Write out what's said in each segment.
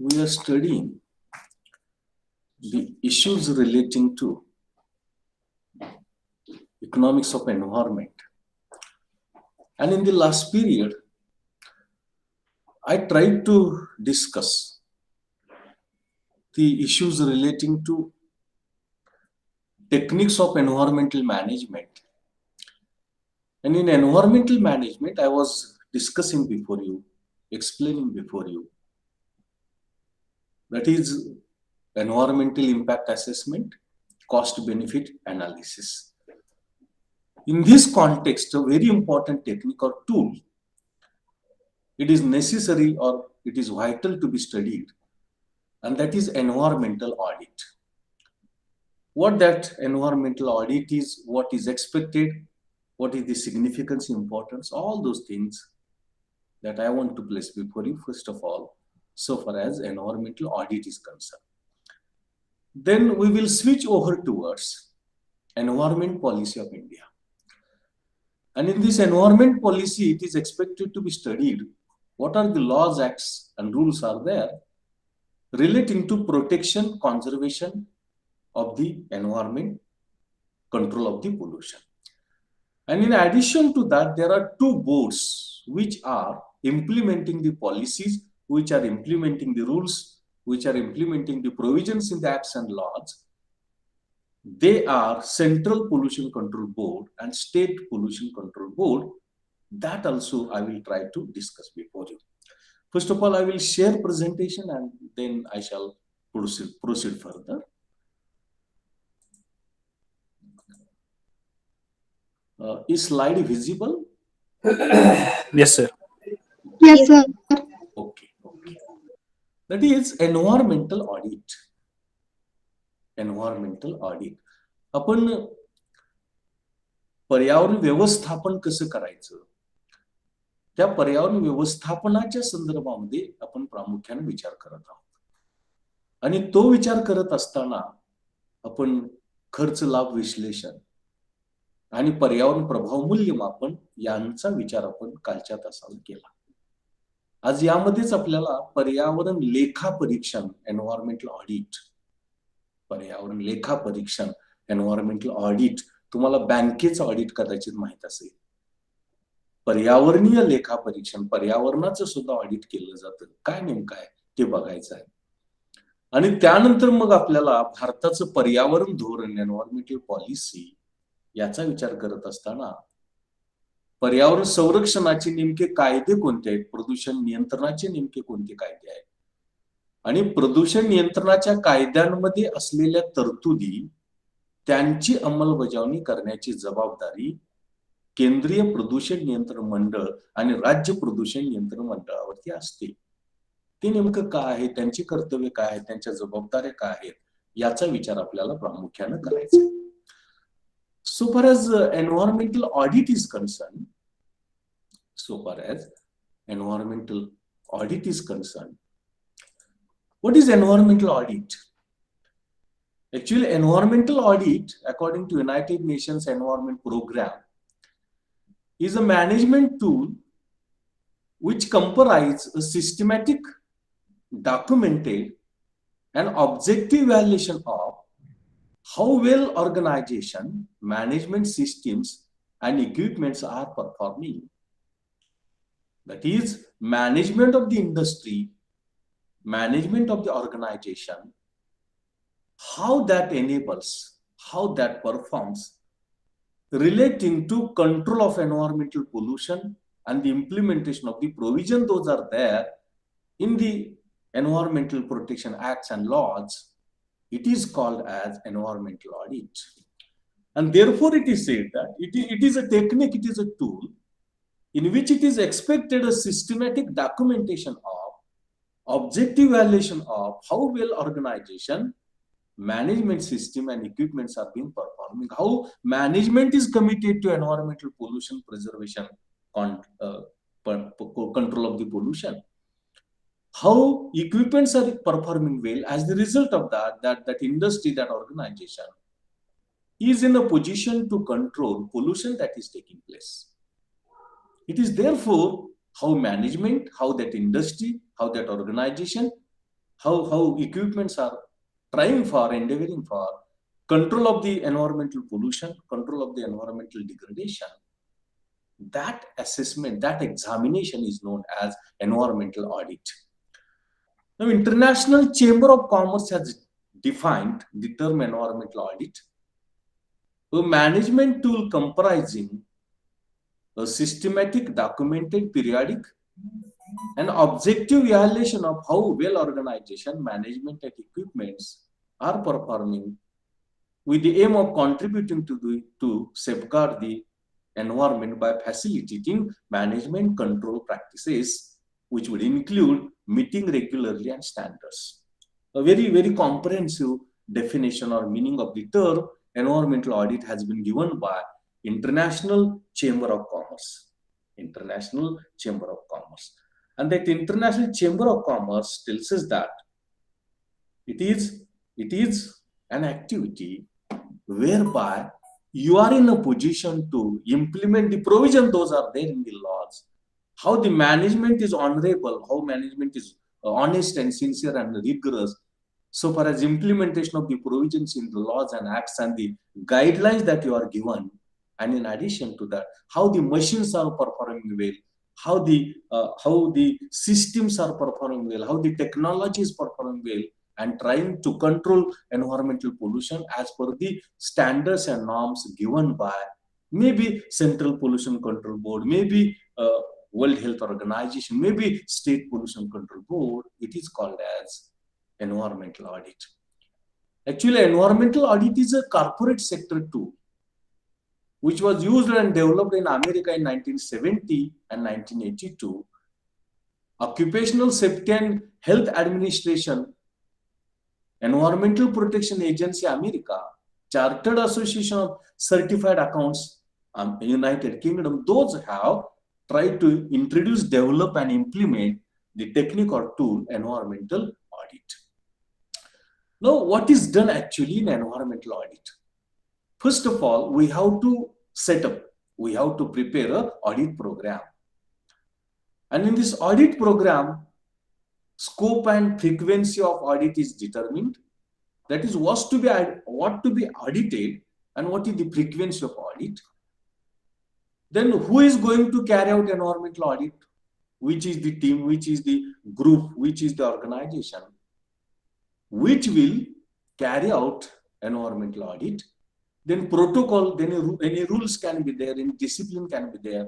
we are studying the issues relating to economics of environment. And in the last period, I tried to discuss the issues relating to techniques of environmental management. And in environmental management, I was discussing before you, explaining before you, that is environmental impact assessment, cost benefit analysis. In this context, a very important technique or tool, it is necessary or it is vital to be studied, and that is environmental audit. What that environmental audit is, what is expected, what is the significance, importance, all those things that I want to place before you, first of all, so far as environmental audit is concerned. Then we will switch over towards environment policy of India. And in this environment policy, it is expected to be studied what are the laws, acts, and rules are there relating to protection, conservation of the environment, control of the pollution. And in addition to that, there are two boards which are implementing the policies, which are implementing the rules, which are implementing the provisions in the acts and laws. They are Central Pollution Control Board and State Pollution Control Board. That also I will try to discuss before you. First of all, I will share presentation and then I shall proceed further. Is slide visible? Yes, sir. Yes, sir. Okay. That is environmental audit. Environmental audit. आपण पर्यावरण व्यवस्थापन कसं करायचं, त्या पर्यावरण व्यवस्थापनाच्या संदर्भामध्ये आपण प्रामुख्याने विचार करत आहोत. आणि तो विचार करत असताना आपण खर्च लाभ विश्लेषण आणि पर्यावरण प्रभाव मूल्यमापन यांचा विचार आपण कालच्या तासाला केला. आज यामध्येच आपल्याला पर्यावरण लेखा परीक्षण, एन्व्हायरमेंटल ऑडिट, पर्यावरण लेखा परीक्षण, एन्व्हायरमेंटल ऑडिट, तुम्हाला बँकेचं ऑडिट कदाचित माहित असेल. पर्यावरणीय लेखा परीक्षण, पर्यावरणाचं सुद्धा ऑडिट केलं जातं. काय नेमकं आहे ते बघायचं आहे. आणि त्यानंतर मग आपल्याला भारताचं पर्यावरण धोरण, एन्व्हायरमेंटल पॉलिसी याचा विचार करत असताना पर्यावरण संरक्षणाचे नेमके कायदे कोणते आहेत, प्रदूषण नियंत्रणाचे नेमके कोणते कायदे आहेत, आणि प्रदूषण नियंत्रणाच्या कायद्यांमध्ये असलेल्या तरतुदी त्यांची अंमलबजावणी करण्याची जबाबदारी केंद्रीय प्रदूषण नियंत्रण मंडळ आणि राज्य प्रदूषण नियंत्रण मंडळावरती असते. ते नेमकं काय आहे, त्यांची कर्तव्य काय आहेत, त्यांच्या जबाबदाऱ्या काय आहेत, याचा विचार आपल्याला प्रामुख्याने करायचा आहे. So far as environmental audit is concerned, what is environmental audit? Actually, environmental audit, according to United Nations Environment Program, is a management tool which comprises a systematic, documented, and objective evaluation of how well organization, management systems, and equipments are performing. That is, management of the industry, management of the organization, how that enables, how that performs, relating to control of environmental pollution and the implementation of the provision those are there in the Environmental Protection Acts and laws. It is called as environmental audit. And therefore it is said that it is a technique, it is a tool in which it is expected a systematic documentation of, objective evaluation of how well organization, management system, and equipments are being performing, how management is committed to environmental pollution preservation, control of the pollution, how equipments are performing well. As the result of that industry, that organization is in a position to control pollution that is taking place. It is therefore how management, how that industry, how that organization, how equipments are trying for, endeavoring for control of the environmental pollution, control of the environmental degradation. That assessment, that examination is known as environmental audit. Now, International Chamber of Commerce has defined the term environmental audit, a management tool comprising a systematic, documented, periodic, and objective evaluation of how well organization, management, and equipments are performing with the aim of contributing to safeguard the environment by facilitating management control practices, which would include meeting regularly and standards. A very, very comprehensive definition or meaning of the term environmental audit has been given by International Chamber of Commerce. International Chamber of Commerce. And that International Chamber of Commerce tells us that it is an activity whereby you are in a position to implement the provision those are there in the laws, how the management is honorable, how management is honest and sincere and rigorous so far as implementation of the provisions in the laws and acts and the guidelines that you are given. And in addition to that, how the machines are performing well, how the systems are performing well, how the technology is performing well, and trying to control environmental pollution as per the standards and norms given by maybe Central Pollution Control Board, maybe World Health Organization, maybe State Pollution Control Board. It is called as environmental audit. Actually, environmental audit is a corporate sector tool, which was used and developed in America in 1970 and 1982. Occupational Safety and Health Administration, Environmental Protection Agency America, Chartered Association of Certified Accountants, United Kingdom, those have tried to introduce, develop, and implement the technique or tool environmental audit. Now, what is done actually in environmental audit? First of all, we have to set up, we have to prepare an audit program. And in this audit program, scope and frequency of audit is determined. That is what to be audited and what is the frequency of audit. Then who is going to carry out environmental audit? Which is the team, which is the group, which is the organization, which will carry out environmental audit. Then protocol, then any rules can be there, any discipline can be there.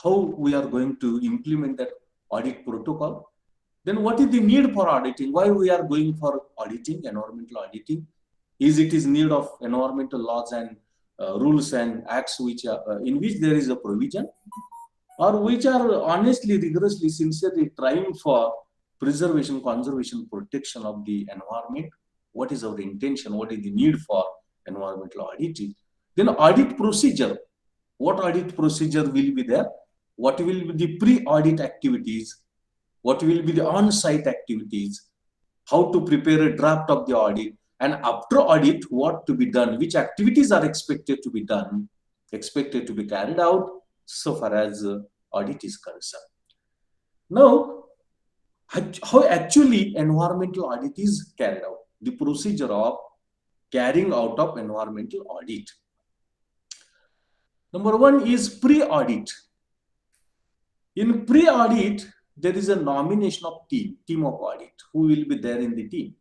How we are going to implement that audit protocol. Then what is the need for auditing? Why we are going for auditing, environmental auditing? Is it is need of environmental laws and rules and acts which are, in which there is a provision, or which are honestly, rigorously, sincerely trying for preservation, conservation, protection of the environment? What is our intention? What is the need for environmental auditing? Then audit procedure. What audit procedure will be there? What will be the pre-audit activities? What will be the on-site activities? How to prepare a draft of the audit? And after audit, what to be done? Which activities are expected to be done, expected to be carried out so far as audit is concerned? Now, how actually environmental audit is carried out? The procedure of carrying out of environmental audit. Number one is pre-audit. In pre-audit, there is a nomination of team of audit. Who will be there in the team?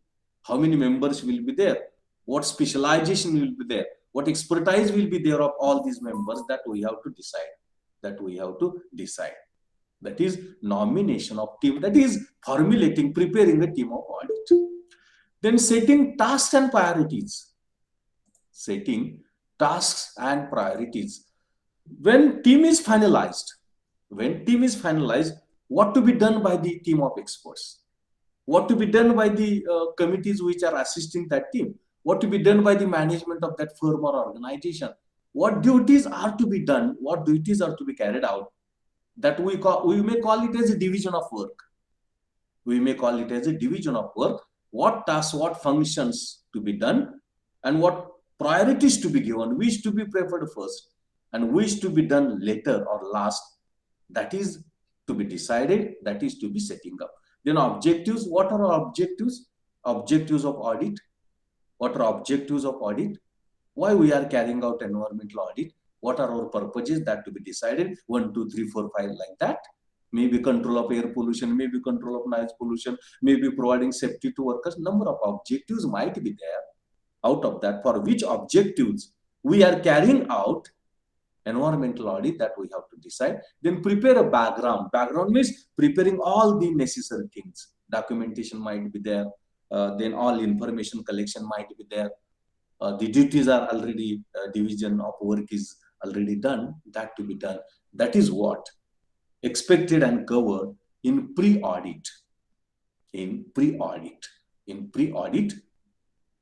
How many members will be there? What specialization will be there? What expertise will be there of all these members? That we have to decide. That is nomination of team. That is formulating, preparing a team of audit. Then setting tasks and priorities. Setting tasks and priorities. When team is finalized, what to be done by the team of experts? What to be done by the committees which are assisting that team? What to be done by the management of that firm or organization? What duties are to be done? What duties are to be carried out? That we may call it as a division of work. What tasks, what functions to be done, and what priorities to be given, which to be preferred first, and which to be done later or last. That is to be decided, that is to be setting up. Then objectives. What are our objectives? Objectives of audit. What are objectives of audit? Why we are carrying out environmental audit? What are our purposes? That to be decided. 1, 2, 3, 4, 5 like that. Maybe control of air pollution, maybe control of noise pollution, maybe providing safety to workers. Number of objectives might be there. Out of that, for which objectives we are carrying out environmental audit, that we have to decide. Then prepare a background. Background means preparing all the necessary things. Documentation might be there. Then all information collection might be there. The duties are already, division of work is already done. That to be done. That is what expected and covered in pre-audit. In pre-audit. In pre-audit,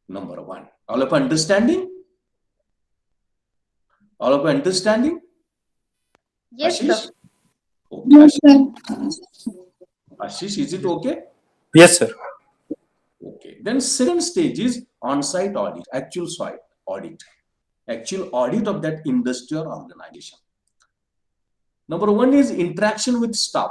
number 1. All of understanding? All of understanding? Yes, Ashish? sir. Okay, Ashish. Ashish, is it okay? Yes, sir. Okay. Then second stage is on-site audit, actual site audit. Actual audit of that industry or organization. Number 1 is interaction with staff.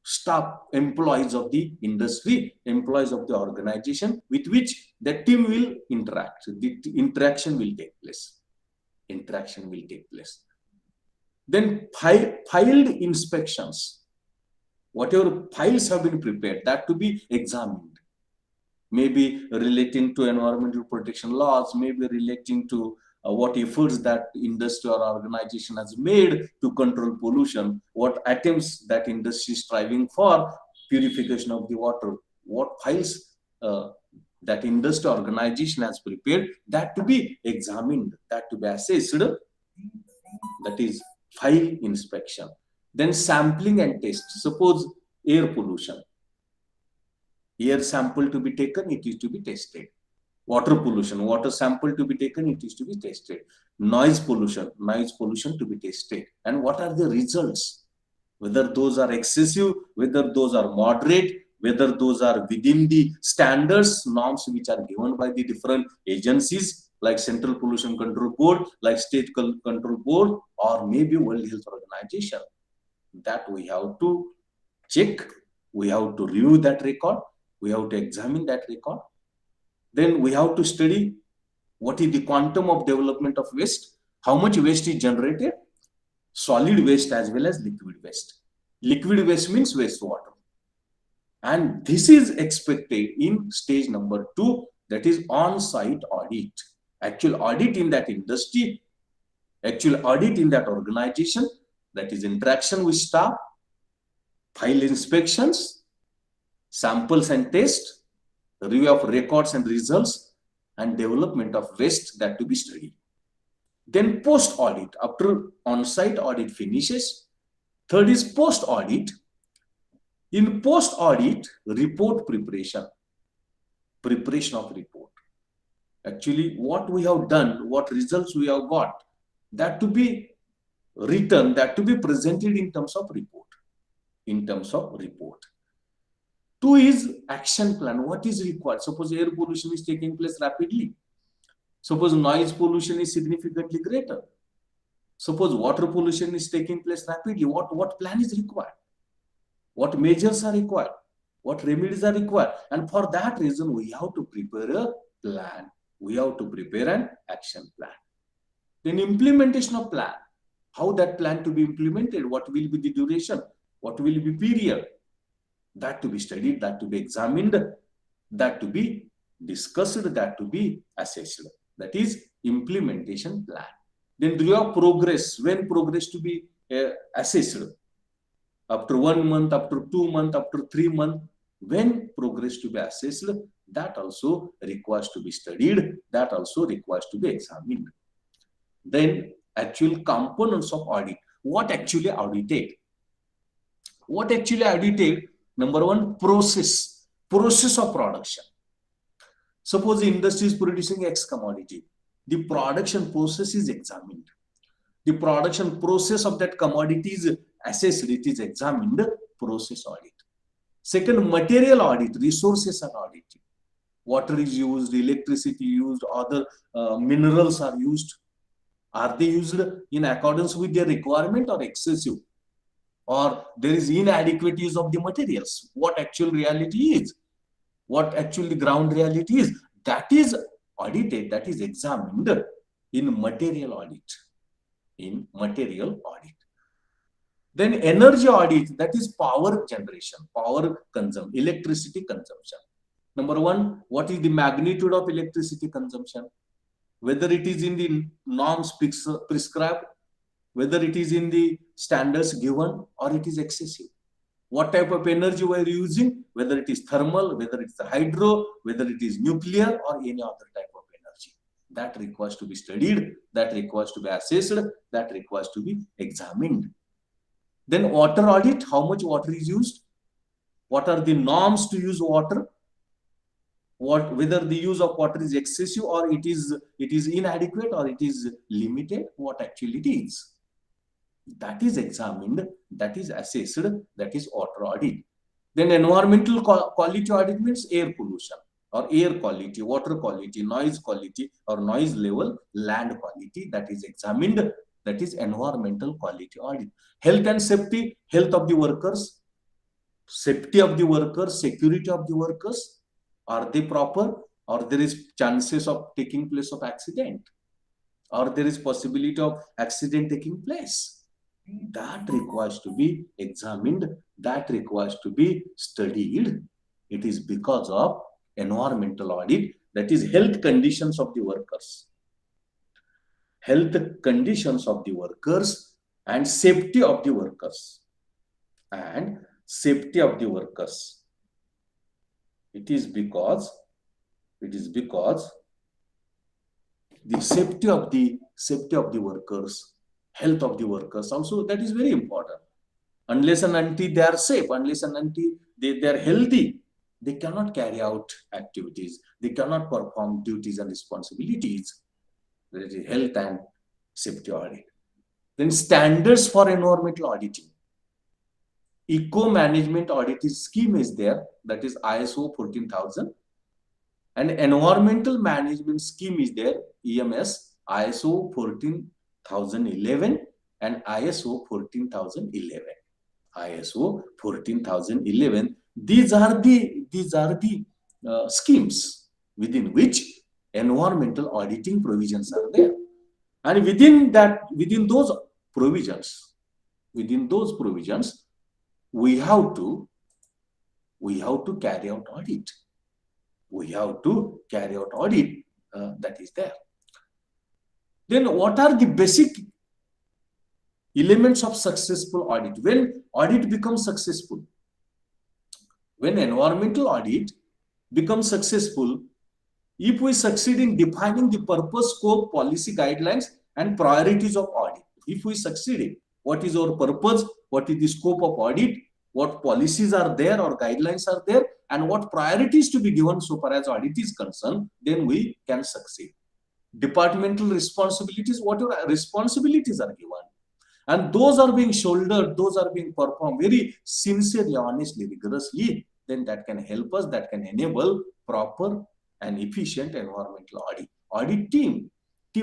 Staff, employees of the industry, employees of the organization with which the team will interact. The interaction will take place. Interaction will take place. Then filed inspections. Whatever files have been prepared, that to be examined. Maybe relating to environmental protection laws, maybe relating to what efforts that industry or organization has made to control pollution, what attempts that industry is striving for purification of the water, what files that industry organization has prepared, that to be examined, that to be assessed. That is file inspection. Then sampling and test. Suppose air pollution. Air sample to be taken, it is to be tested. Water pollution, water sample to be taken, it is to be tested. Noise pollution to be tested. And what are the results? Whether those are excessive, whether those are moderate, whether those are within the standards, norms which are given by the different agencies like Central Pollution Control Board, like State Control Board, or maybe World Health Organization. That we have to check, we have to review that record, we have to examine that record. Then we have to study what is the quantum of development of waste, how much waste is generated, solid waste as well as liquid waste. Liquid waste means wastewater. And this is expected in stage number 2, that is on-site audit. Actual audit in that industry, actual audit in that organization, that is interaction with staff, file inspections, samples and tests, review of records and results, and development of waste, that to be studied. Then post-audit, after on-site audit finishes. Third is post-audit. In post-audit, report preparation. Preparation of report. Actually, what we have done, what results we have got, that to be written, that to be presented in terms of report. In terms of report. 2 is action plan. What is required? Suppose air pollution is taking place rapidly. Suppose noise pollution is significantly greater. Suppose water pollution is taking place rapidly. What plan is required? What measures are required? What remedies are required? And for that reason, we have to prepare a plan. We have to prepare an action plan. Then implementation of plan. How that plan to be implemented? What will be the duration? What will be period? That to be studied, that to be examined, that to be discussed, that to be assessed. That is implementation plan. Then review of progress. When progress to be assessed? After 1 month, after 2 months, after 3 months. When progress to be assessed, that also requires to be studied, that also requires to be examined. Then actual components of audit. What actually audited? What actually audited? Number 1, process of production. Suppose the industry is producing X commodity. The production process is examined. The production process of that commodity is assessed, it is examined, process audit. Second, material audit, resources are audited. Water is used, electricity used, other minerals are used. Are they used in accordance with their requirement or excessive? or there is inadequate use of the materials, what actual reality is, what actually ground reality is, that is audited, that is examined in material audit. In material audit. Then energy audit, that is power generation, power consumption, electricity consumption. Number one, what is the magnitude of electricity consumption? Whether it is in the norms prescribed, whether it is in the standards given, or it is excessive. What type of energy we are using, whether it is thermal, whether it is hydro, whether it is nuclear, or any other type of energy. That requires to be studied, that requires to be assessed, that requires to be examined. Then water audit, how much water is used, what are the norms to use water, whether the use of water is excessive or it is inadequate or it is limited, what actually it is. That is examined, that is assessed, that is water audit. Then environmental quality audit means air pollution or air quality, water quality, noise quality or noise level, land quality, that is examined, that is environmental quality audit. Health and safety, health of the workers, safety of the workers, security of the workers, are they proper, or there is chances of taking place of accident, or there is possibility of accident taking place. That requires to be examined, that requires to be studied. It is because of environmental audit, that is health conditions of the workers, health conditions of the workers and safety of the workers, and safety of the workers. It is because the safety of the workers, health of the workers also, that is very important. Unless and until they are safe, unless and until they are healthy, they cannot carry out activities, they cannot perform duties and responsibilities. That is health and safety audit. Then standards for environmental auditing. Eco management audit scheme is there, that is ISO 14000, and environmental management scheme is there, EMS, ISO 14011 and ISO 14011. ISO 14011. These are the schemes within which environmental auditing provisions are there, and within those provisions, we have to carry out audit. We have to carry out audit, that is there. Then what are the basic elements of successful audit? When audit becomes successful, when environmental audit becomes successful, if we succeed in defining the purpose, scope, policy, guidelines, and priorities of audit. If we succeed in what is our purpose, what is the scope of audit, what policies are there or guidelines are there, and what priorities to be given so far as audit is concerned, then we can succeed. Departmental responsibilities, whatever responsibilities are given, and those are being shouldered, those are being performed very sincerely, honestly, rigorously, then that can help us, that can enable proper and efficient environmental audit. Audit team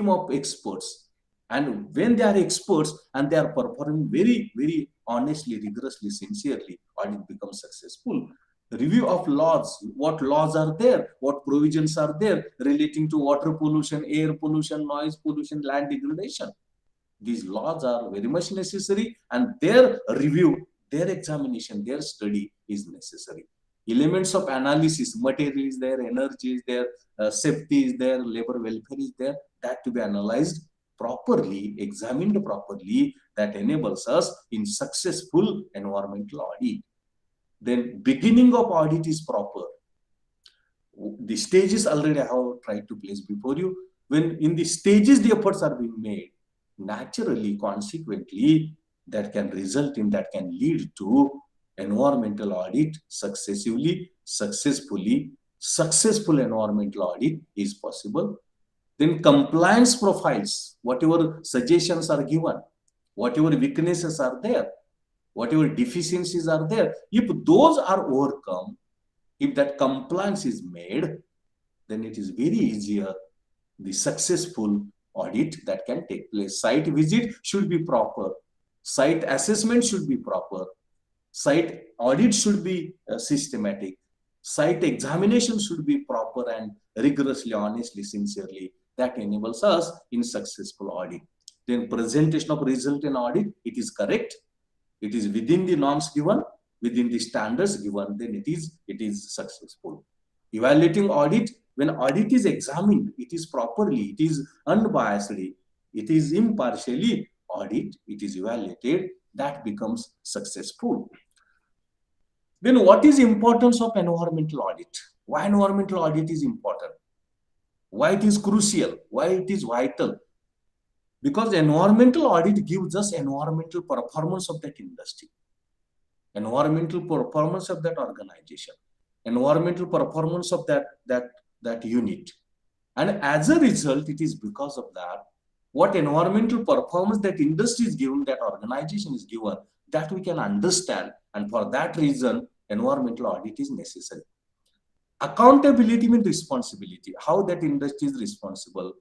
of experts, and when they are experts and they are performing very, very honestly, rigorously, sincerely, audit becomes successful. Review of laws, what laws are there, what provisions are there relating to water pollution, air pollution, noise pollution, land degradation. These laws are very much necessary, and their review, their examination, their study is necessary. Elements of analysis, material is there, energy is there, safety is there, labor welfare is there, that to be analyzed properly, examined properly, that enables us in successful environmental audit. Then beginning of audit is proper. The stages already I have tried to place before you. When in the stages the efforts are being made, naturally, consequently, that can result in, that can lead to environmental audit successfully. Successful environmental audit is possible. Then compliance profiles, whatever suggestions are given, whatever weaknesses are there, whatever deficiencies are there, if those are overcome, if that compliance is made, then it is very easier, the successful audit that can take place. Site visit should be proper. Site assessment should be proper. Site audit should be systematic. Site examination should be proper and rigorously, honestly, sincerely. That enables us in successful audit. Then presentation of result in audit, it is correct. It is within the norms given, within the standards given, then it is successful. Evaluating audit, when audit is examined, it is properly, it is unbiasedly, it is impartially audit, it is evaluated, that becomes successful. Then what is importance of environmental audit? Why environmental audit is important? Why it is crucial? Why it is vital? Because environmental audit gives us environmental performance of that industry, environmental performance of that organization, environmental performance of that unit. And as a result, it is because of that, what environmental performance that industry is given, that organization is given, that we can understand. And for that reason, environmental audit is necessary. Accountability means responsibility, how that industry is responsible,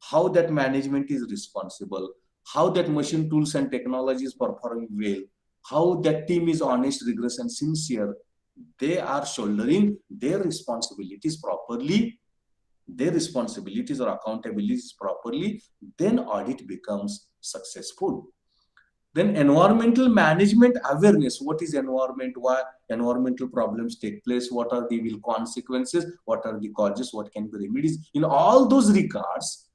how that management is responsible, how that machine tools and technology is performing well, how that team is honest, rigorous, and sincere. They are shouldering their responsibilities properly, their responsibilities or accountabilities properly, then audit becomes successful. Then environmental management awareness. What is environment? Why environmental problems take place? What are the consequences? What are the causes? What can be remedies? In all those regards,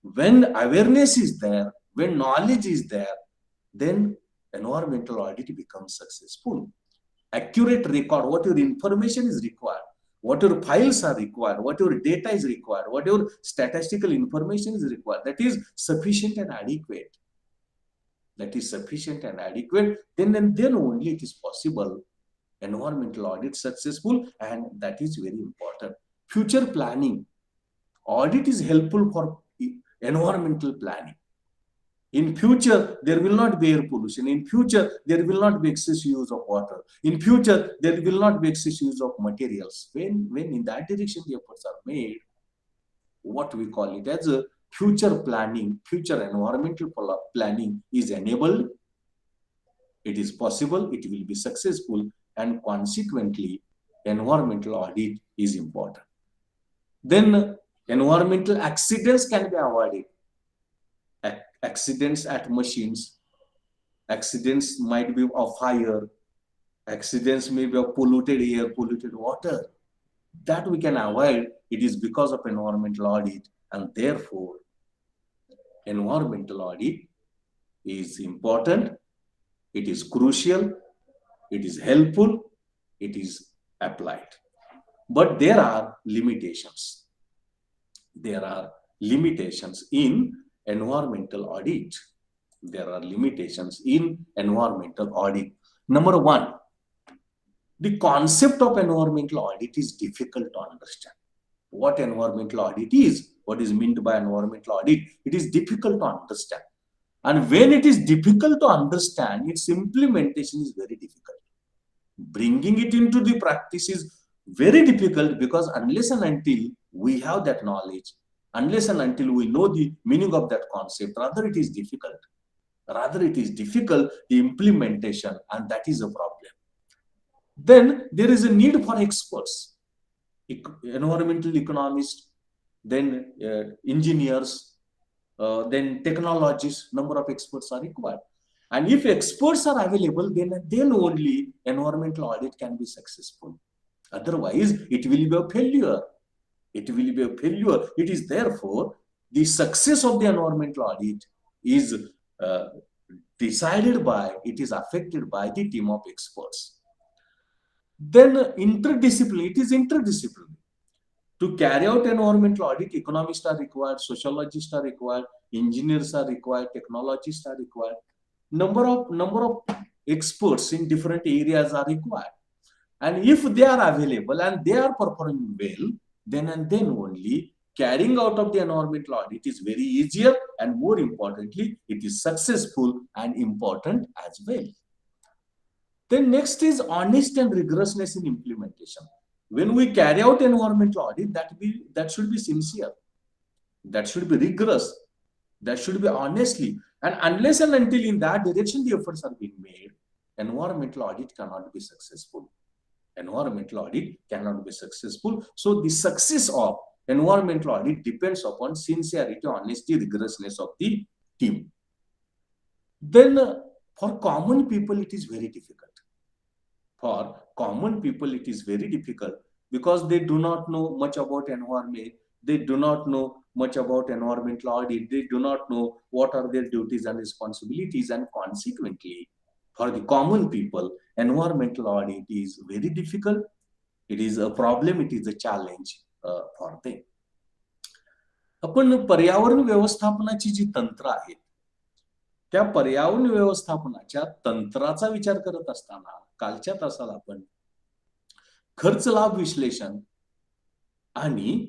when awareness is there, when knowledge is there, then environmental audit becomes successful. Accurate record, what your information is required, what your files are required, what your data is required, what your statistical information is required, that is sufficient and adequate. That is sufficient and adequate, then only it is possible environmental audit successful, and that is very important. Future planning. Audit is helpful for environmental planning. In future, there will not be air pollution. In future, there will not be excessive use of water. In future, there will not be excessive use of materials. When in that direction the efforts are made, what we call it as a future planning, future environmental planning is enabled, it is possible, it will be successful, and consequently, environmental audit is important. Then environmental accidents can be avoided. Accidents at machines, accidents might be of fire, accidents may be of polluted air, polluted water. That we can avoid. It is because of environmental audit, and therefore environmental audit is important, it is crucial, it is helpful, it is applied. But there are limitations. There are limitations in environmental audit. There are limitations in environmental audit. Number one, the concept of environmental audit is difficult to understand. What environmental audit is, what is meant by environmental audit, it is difficult to understand. And when it is difficult to understand, its implementation is very difficult. Bringing it into the practice is very difficult, because unless and until we have that knowledge, unless and until we know the meaning of that concept, rather it is difficult. Rather it is difficult, the implementation, and that is a problem. Then there is a need for experts, environmental economists, then engineers, then technologists. Number of experts are required. And if experts are available, then only environmental audit can be successful. Otherwise, it will be a failure. It will be a failure. It is therefore the success of the environmental audit is decided by, it is affected by the team of experts. Then interdisciplinary, it is interdisciplinary. To carry out environmental audit, economists are required, sociologists are required, engineers are required, technologists are required. Number of experts in different areas are required. And if they are available and they are performing well, then only carrying out of the environmental audit is very easier, and more importantly, it is successful and important as well. Then next is honest and rigorousness in implementation. When we carry out environmental audit, that should be sincere, that should be rigorous, That should be honestly, and unless and until in that direction the efforts are being made, environmental audit cannot be successful. Environmental audit cannot be successful. So the success of environmental audit depends upon sincerity, honesty, rigorousness of the team. Then for common people it is very difficult. For common people it is very difficult because they do not know much about environment. They do not know much about environmental audit. They do not know what are their duties and responsibilities, and consequently for the common people environmental audit is very difficult. It is a problem, it is a challenge for them. आपण पर्यावरण व्यवस्थापनाची जी तंत्र आहेत त्या पर्यावरण व्यवस्थापनाच्या तंत्राचा विचार करत असताना कालच्या तासाला आपण खर्च लाभ विश्लेषण आणि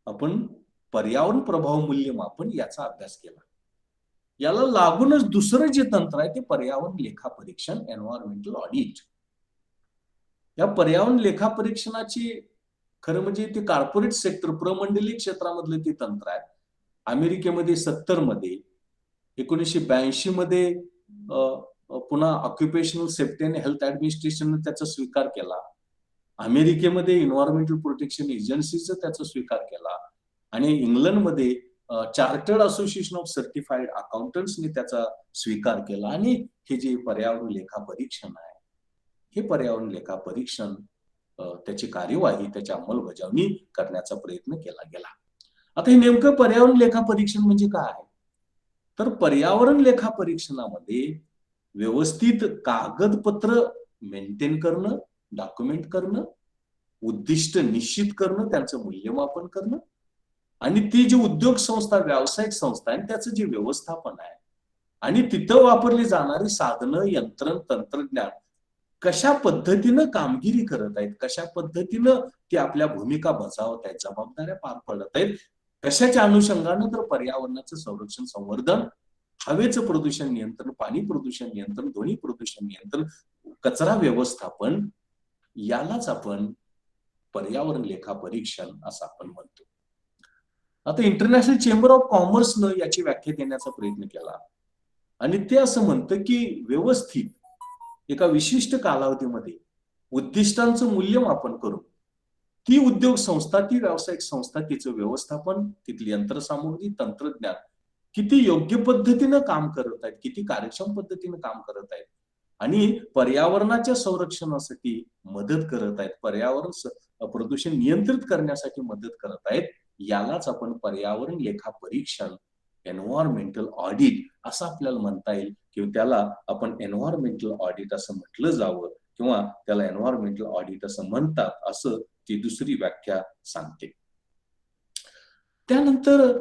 आपण पर्यावरण प्रभाव मूल्यमापन याचा अभ्यास केला. याला लागूनच दुसरं जे तंत्र आहे ते पर्यावरण लेखा परीक्षण, एन्व्हायरमेंटल ऑडिट. या पर्यावरण लेखा परीक्षणाची खरं म्हणजे ते कॉर्पोरेट सेक्टर, प्रमंडलीय क्षेत्रामधलं ते तंत्र आहे. अमेरिकेमध्ये 70 मध्ये, 1982 मध्ये पुन्हा ऑक्युपेशनल सेफ्टी अँड हेल्थ ऍडमिनिस्ट्रेशनने त्याचा स्वीकार केला. अमेरिकेमध्ये एन्व्हायरमेंटल प्रोटेक्शन एजन्सीचा त्याचा स्वीकार केला आणि इंग्लंडमध्ये चार्टर्ड असोसिएशन ऑफ सर्टिफाईड अकाउंटंट्सने त्याचा स्वीकार केला. आणि हे जे पर्यावरण लेखा परीक्षण आहे हे पर्यावरण लेखा परीक्षण त्याची कार्यवाही, त्याची अंमलबजावणी करण्याचा प्रयत्न केला गेला. आता हे नेमकं पर्यावरण लेखा परीक्षण म्हणजे काय? तर पर्यावरण लेखा परीक्षणामध्ये व्यवस्थित कागदपत्र मेंटेन करणं, डॉक्युमेंट करणं, उद्दिष्ट निश्चित करणं, त्यांचं मूल्यमापन करणं आणि ती जी उद्योग संस्था, व्यावसायिक संस्था आहे त्याचं जे व्यवस्थापन आहे आणि तिथं वापरली जाणारी साधनं, यंत्रण, तंत्रज्ञान कशा पद्धतीनं कामगिरी करत आहेत, कशा पद्धतीनं ते आपल्या भूमिका बजावत आहेत, जबाबदाऱ्या पार पडत आहेत, कशाच्या अनुषंगानं तर पर्यावरणाचं संरक्षण, संवर्धन, हवेचं प्रदूषण नियंत्रण, पाणी प्रदूषण नियंत्रण, ध्वनी प्रदूषण नियंत्रण, कचरा व्यवस्थापन, यालाच आपण पर्यावरण लेखा परीक्षण असं आपण म्हणतो. आता इंटरनॅशनल चेंबर ऑफ कॉमर्सनं याची व्याख्या देण्याचा प्रयत्न केला आणि ते असं म्हणतं की व्यवस्थित एका विशिष्ट कालावधीमध्ये उद्दिष्टांचं मूल्यमापन करून ती उद्योग संस्था, ती व्यावसायिक संस्था, तिचं व्यवस्थापन, तिथली यंत्रसामुग्री, तंत्रज्ञान किती योग्य पद्धतीनं काम करत आहेत, किती कार्यक्षम पद्धतीनं काम करत आहेत आणि पर्यावरणाच्या संरक्षणासाठी मदत करत आहेत, पर्यावरण प्रदूषण नियंत्रित करण्यासाठी मदत करत आहेत, यालाच आपण पर्यावरण लेखा परीक्षण, एन्व्हायरमेंटल ऑडिट असं आपल्याला म्हणता येईल किंवा त्याला आपण एन्व्हायरमेंटल ऑडिट असं म्हटलं जावं किंवा त्याला एन्व्हायरमेंटल ऑडिट असं म्हणतात असं ती दुसरी व्याख्या सांगते. त्यानंतर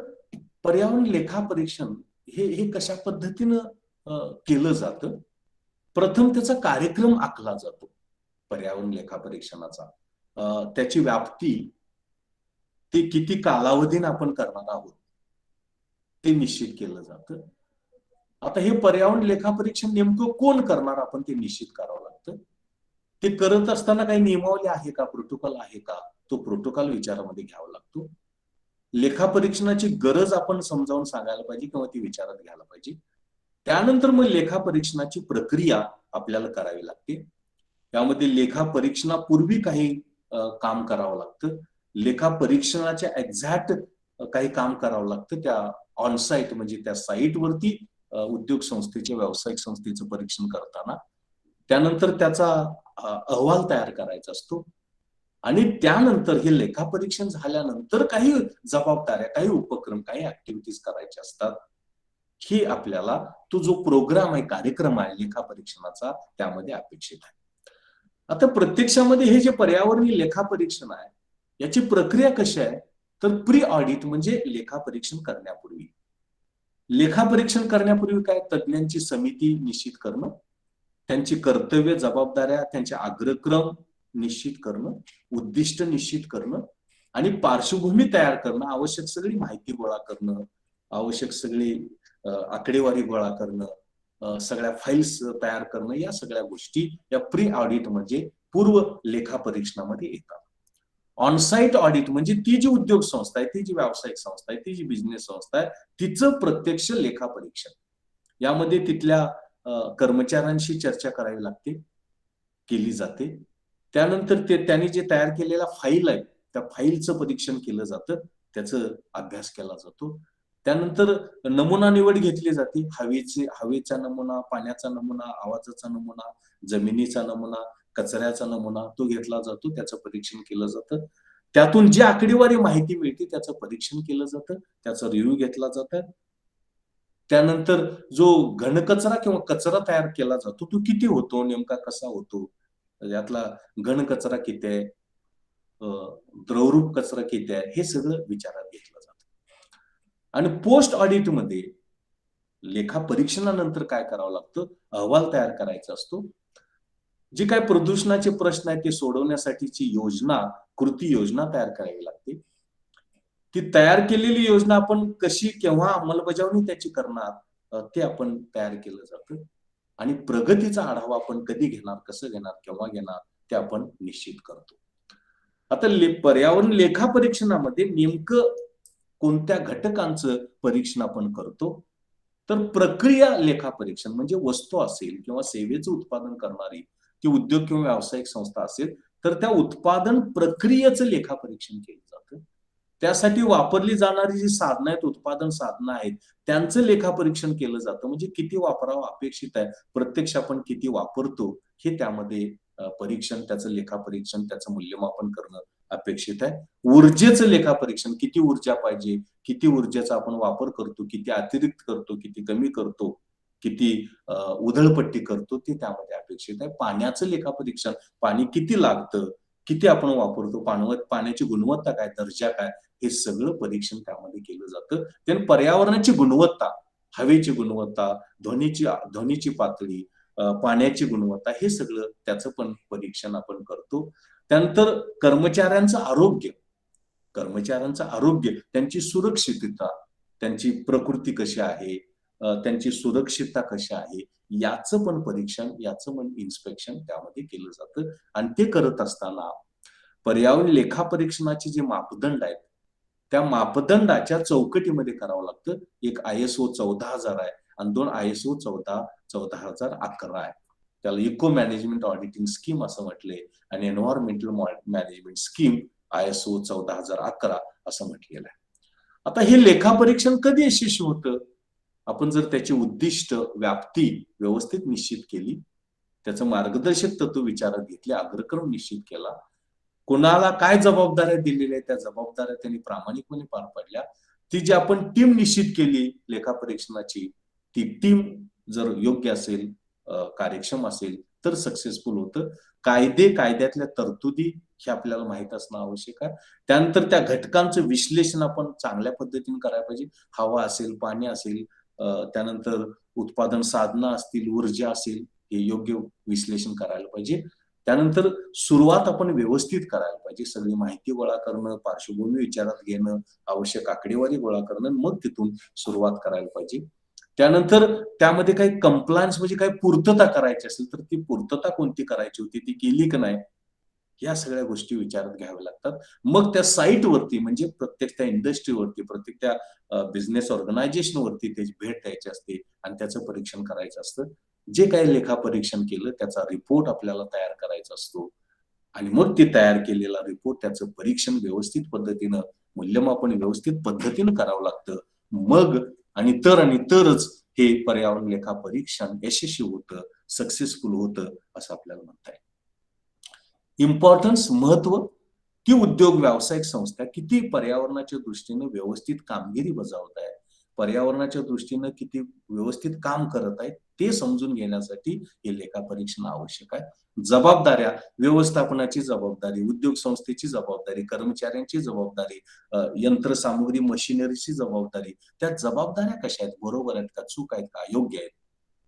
पर्यावरण लेखा परीक्षण हे कशा पद्धतीनं केलं जातं? प्रथम त्याचा कार्यक्रम आखला जातो पर्यावरण लेखा परीक्षणाचा. त्याची व्याप्ती, ते किती कालावधीने आपण करणार आहोत ते निश्चित केलं जातं. आता हे पर्यावरण लेखा परीक्षण नेमकं कोण करणार आपण ते निश्चित करावं लागतं. ते करत असताना काही नियमावली आहे का, प्रोटोकॉल आहे का, तो प्रोटोकॉल विचारामध्ये घ्यावा लागतो. लेखा परीक्षणाची गरज आपण समजावून सांगायला पाहिजे किंवा ती विचारात घ्यायला पाहिजे. त्यानंतर मग लेखा परीक्षणाची प्रक्रिया आपल्याला करावी लागते. त्यामध्ये लेखा परीक्षणापूर्वी काही काम करावं लागतं, लेखा परीक्षणाच्या एक्झॅक्ट काही काम करावं लागतं त्या ऑनसाईट म्हणजे त्या साईटवरती उद्योग संस्थेचे, व्यावसायिक संस्थेचं परीक्षण करताना. त्यानंतर त्याचा अहवाल तयार करायचा असतो आणि त्यानंतर हे लेखा परीक्षण झाल्यानंतर काही जबाबदाऱ्या, काही उपक्रम, काही ऍक्टिव्हिटीज करायच्या असतात. हे आपल्याला तो जो प्रोग्राम आहे, कार्यक्रम आहे लेखा परीक्षणाचा, त्यामध्ये अपेक्षित आहे. आता प्रत्यक्षामध्ये हे जे पर्यावरणीय लेखा परीक्षण आहे याची प्रक्रिया कशी आहे तर प्री ऑडिट म्हणजे लेखा परीक्षण करण्यापूर्वी. लेखा परीक्षण करण्यापूर्वी काय, तज्ञांची समिती निश्चित करणं, त्यांची कर्तव्य, जबाबदाऱ्या, त्यांचे अग्रक्रम निश्चित करणं, उद्दिष्ट निश्चित करणं आणि पार्श्वभूमी तयार करणं, आवश्यक सगळी माहिती गोळा करणं, आवश्यक सगळी आकडेवारी गोळा करणं, सगळ्या फाईल्स तयार करणं, या सगळ्या गोष्टी या प्री ऑडिट म्हणजे पूर्व लेखा परीक्षणामध्ये येतात. ऑनसाईट ऑडिट म्हणजे ती जी उद्योग संस्था आहे, ती जी व्यावसायिक संस्था आहे, ती जी बिझनेस संस्था आहे, तिचं प्रत्यक्ष लेखापरीक्षण. यामध्ये तिथल्या कर्मचाऱ्यांशी चर्चा करावी लागते, केली जाते. त्यानंतर त्यांनी जे तयार केलेला फाईल आहे, त्या फाईलचं परीक्षण केलं जातं, त्याचा अभ्यास केला जातो. त्यानंतर नमुना निवड घेतली जाते. हवेचा नमुना, पाण्याचा नमुना, आवाजाचा नमुना, जमिनीचा नमुना, कचऱ्याचा नमुना तो घेतला जातो, त्याचं परीक्षण केलं जातं. त्यातून जी आकडेवारी माहिती मिळते त्याचं परीक्षण केलं जातं, त्याचा रिव्ह्यू घेतला जातं. त्यानंतर जो घनकचरा किंवा कचरा तयार केला जातो तो किती होतो, नेमका कसा होतो, यातला घनकचरा किती आहे, द्रवरूप कचरा किती आहे, हे सगळं विचारात घेतलं जातं. आणि पोस्ट ऑडिटमध्ये लेखा परीक्षणानंतर काय करावं लागतं, अहवाल तयार करायचा असतो. जे काय प्रदूषणाचे प्रश्न आहेत ते सोडवण्यासाठीची योजना, कृती योजना तयार करावी लागते. ती तयार केलेली योजना आपण कशी, केव्हा अंमलबजावणी त्याची करणार, ते आपण तयार केलं जातं. आणि प्रगतीचा आढावा आपण कधी घेणार, कसं घेणार, केव्हा घेणार, ते आपण निश्चित करतो. आता पर्यावरण लेखा परीक्षणामध्ये नेमकं कोणत्या घटकांचं परीक्षण आपण करतो, तर प्रक्रिया लेखा परीक्षण म्हणजे वस्तू असेल किंवा सेवेचं उत्पादन करणारी ती उद्योग किंवा व्यावसायिक संस्था असेल, तर त्या उत्पादन प्रक्रियेचं लेखा परीक्षण केलं जातं. त्यासाठी वापरली जाणारी जी साधनं आहेत, उत्पादन साधनं आहेत, त्यांचं लेखा परीक्षण केलं जातं. म्हणजे किती वापरावं अपेक्षित आहे, प्रत्यक्ष आपण किती वापरतो, हे त्यामध्ये परीक्षण, त्याचं लेखा परीक्षण, त्याचं मूल्यमापन करणं अपेक्षित आहे. ऊर्जेचं लेखा परीक्षण, किती ऊर्जा पाहिजे, किती ऊर्जेचा आपण वापर करतो, किती अतिरिक्त करतो, किती कमी करतो, किती उधळपट्टी करतो, ते त्यामध्ये अपेक्षित आहे. पाण्याचं लेखा परीक्षण, पाणी किती लागतं, किती आपण वापरतो, पाण्याची गुणवत्ता काय, दर्जा काय, हे सगळं परीक्षण त्यामध्ये केलं जातं. त्यानंतर पर्यावरणाची गुणवत्ता, हवेची गुणवत्ता, ध्वनीची पातळी, पाण्याची गुणवत्ता, हे सगळं त्याचं पण परीक्षण आपण करतो. त्यानंतर कर्मचाऱ्यांचं आरोग्य, त्यांची सुरक्षितता, त्यांची प्रकृती कशी आहे, त्यांची सुरक्षितता कशी आहे, याचं पण परीक्षण, याचं पण इन्स्पेक्शन त्यामध्ये केलं जातं. आणि ते करत असताना पर्यावरण लेखा परीक्षणाचे जे मापदंड आहेत, त्या मापदंडाच्या चौकटीमध्ये करावं लागतं. एक ISO 14,000 आहे आणि 2 ISO 14,011 आहे. त्याला इको मॅनेजमेंट ऑडिटिंग स्कीम असं म्हटलंय आणि एन्व्हायरमेंटल मॅनेजमेंट स्कीम ISO 14,011 असं म्हटलेलं आहे. आता हे लेखा परीक्षण कधी यशस्वी होतं, आपण जर त्याची उद्दिष्ट, व्याप्ती व्यवस्थित निश्चित केली, त्याचं मार्गदर्शक तत्व विचारात घेतले, अग्रक्रम निश्चित केला, कोणाला काय जबाबदाऱ्या दिलेल्या त्या जबाबदाऱ्या त्यांनी प्रामाणिकपणे पार पाडल्या, ती जी आपण टीम निश्चित केली लेखा परीक्षणाची, ती टीम जर योग्य असेल, कार्यक्षम असेल, तर सक्सेसफुल होतं. कायद्यातल्या तरतुदी हे आपल्याला माहित असणं आवश्यक आहे. त्यानंतर त्या घटकांचं विश्लेषण आपण चांगल्या पद्धतीने करायला पाहिजे. हवा असेल, पाणी असेल, त्यानंतर उत्पादन साधनं असतील, ऊर्जा असेल, हे योग्य विश्लेषण करायला पाहिजे. त्यानंतर सुरुवात आपण व्यवस्थित करायला पाहिजे. सगळी माहिती गोळा करणं, पार्श्वभूमी विचारात घेणं, आवश्यक आकडेवारी गोळा करणं, मग तिथून सुरुवात करायला पाहिजे. त्यानंतर त्यामध्ये काही कंप्लायन्स म्हणजे काही पूर्तता करायची असेल, तर ती पूर्तता कोणती करायची होती, ती केली की नाही, या सगळ्या गोष्टी विचारात घ्याव्या लागतात. मग त्या साईटवरती म्हणजे प्रत्येक त्या इंडस्ट्रीवरती, प्रत्येक त्या बिझनेस ऑर्गनायझेशनवरती त्याची भेट द्यायची असते आणि त्याचं परीक्षण करायचं असतं. जे काही लेखा परीक्षण केलं त्याचा रिपोर्ट आपल्याला तयार करायचा असतो आणि मग ते तयार केलेला रिपोर्ट, त्याचं परीक्षण व्यवस्थित पद्धतीनं, मूल्यमापन व्यवस्थित पद्धतीनं करावं लागतं. मग आणि तरच हे पर्यावरण लेखा परीक्षण यशस्वी होतं, सक्सेसफुल होतं, असं आपल्याला म्हणता येईल. इम्पॉर्टन्स, महत्व, ती उद्योग व्यावसायिक संस्था किती पर्यावरणाच्या दृष्टीने व्यवस्थित कामगिरी बजावत आहे, पर्यावरणाच्या दृष्टीने किती व्यवस्थित काम करत आहे, ते समजून घेण्यासाठी हे लेखा परीक्षण आवश्यक आहे. जबाबदाऱ्या, व्यवस्थापनाची जबाबदारी, उद्योग संस्थेची जबाबदारी, कर्मचाऱ्यांची जबाबदारी, यंत्रसामुग्री मशिनरीची जबाबदारी, त्या जबाबदाऱ्या कशा आहेत, बरोबर आहेत का, चूक आहेत का, योग्य आहेत,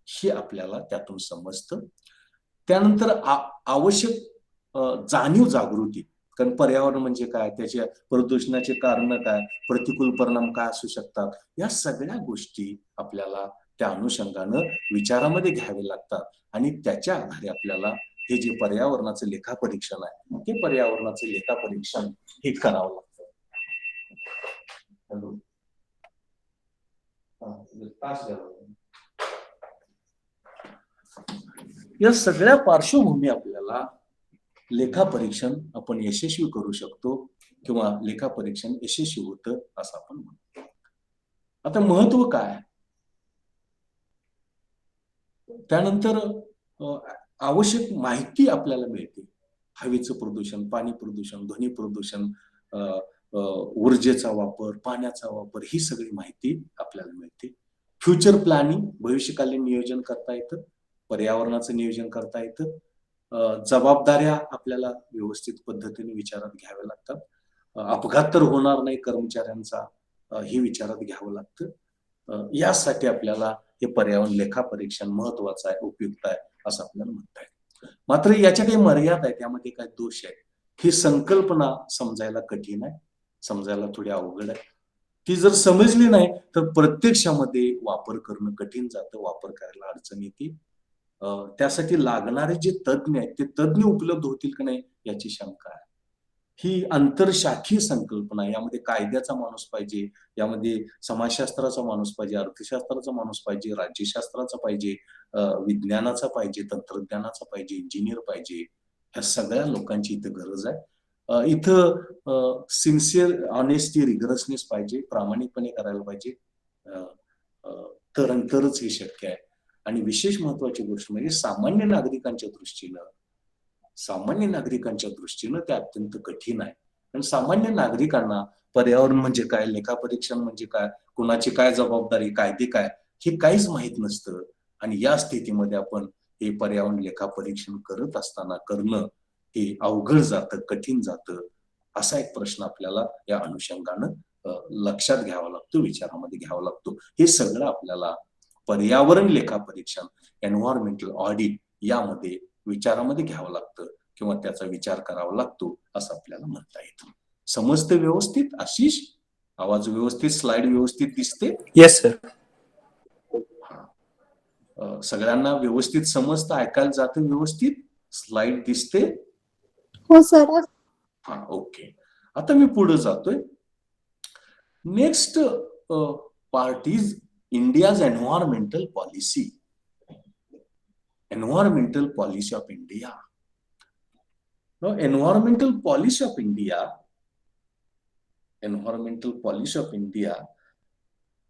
हे आपल्याला त्यातून समजतं. त्यानंतर आवश्यक जाणीव जागृती, कारण पर्यावरण म्हणजे काय, त्याच्या प्रदूषणाचे कारण काय, प्रतिकूल परिणाम काय असू शकतात, या सगळ्या गोष्टी आपल्याला त्या अनुषंगानं विचारामध्ये घ्यावे लागतात आणि त्याच्या आधारे आपल्याला हे जे पर्यावरणाचं लेखापरीक्षण आहे ते पर्यावरणाचं लेखापरीक्षण हे करावं लागतं. हॅलो. या सगळ्या पार्श्वभूमी आपल्याला लेखापरीक्षण आपण यशस्वी करू शकतो किंवा लेखापरीक्षण यशस्वी होतं असं आपण म्हणतो. आता महत्व काय, त्यानंतर आवश्यक माहिती आपल्याला मिळते. हवेचं प्रदूषण, पाणी प्रदूषण, ध्वनी प्रदूषण, ऊर्जेचा वापर, पाण्याचा वापर, ही सगळी माहिती आपल्याला मिळते. फ्युचर प्लॅनिंग, भविष्यकालीन नियोजन करता येतं, पर्यावरणाचं नियोजन करता येतं. जबाबदाऱ्या आपल्याला व्यवस्थित पद्धतीने विचारात घ्याव्या लागतात. अपघात तर होणार नाही कर्मचाऱ्यांचा, हे विचारात घ्यावं लागतं. यासाठी आपल्याला हे पर्यावरण लेखापरीक्षण महत्वाचं आहे, उपयुक्त आहे असं आपल्याला म्हणता येईल. मात्र याच्या काही मर्यादा आहेत, त्यामध्ये काही दोष आहेत. ही संकल्पना समजायला कठीण आहे, समजायला थोडी अवघड आहे. ती जर समजली नाही तर प्रत्यक्षामध्ये वापर करणं कठीण जातं, वापर करायला अडचण येते. त्यासाठी लागणारे जे तज्ज्ञ आहेत ते तज्ज्ञ उपलब्ध होतील की नाही याची शंका आहे. ही आंतरशाखीय संकल्पना आहे. यामध्ये कायद्याचा माणूस पाहिजे, यामध्ये समाजशास्त्राचा माणूस पाहिजे, अर्थशास्त्राचा माणूस पाहिजे, राज्यशास्त्राचा पाहिजे, विज्ञानाचा पाहिजे, तंत्रज्ञानाचा पाहिजे, इंजिनियर पाहिजे. ह्या सगळ्या लोकांची इथं गरज आहे. इथं सिन्सिअर, ऑनेस्टी, रिगरसनेस पाहिजे, प्रामाणिकपणे करायला पाहिजे. तरच हे शक्य आहे. आणि विशेष महत्वाची गोष्ट म्हणजे सामान्य नागरिकांच्या दृष्टीनं ते अत्यंत कठीण आहे. कारण सामान्य नागरिकांना पर्यावरण म्हणजे काय, लेखापरीक्षण म्हणजे काय, कुणाची काय जबाबदारी, कायदे काय, हे काहीच माहित नसतं. आणि या स्थितीमध्ये आपण हे पर्यावरण लेखापरीक्षण करत असताना करणं हे अवघड जातं, कठीण जातं. असा एक प्रश्न आपल्याला या अनुषंगानं लक्षात घ्यावा लागतो, विचारामध्ये घ्यावा लागतो. हे सगळं आपल्याला पर्यावरण लेखापरीक्षण, एन्व्हायरमेंटल ऑडिट यामध्ये विचारामध्ये घ्यावं लागतं किंवा त्याचा विचार करावा लागतो असं आपल्याला म्हणता येतं. समजते व्यवस्थित आशिष? आवाज व्यवस्थित, स्लाइड व्यवस्थित दिसते? Yes sir. सगळ्यांना व्यवस्थित समजतं, ऐकायला जातं व्यवस्थित, स्लाइड दिसते? हो सर. हा, ओके. आता मी पुढे जातोय. Next part is India's environmental policy. Environmental policy of India. Now, environmental policy of India.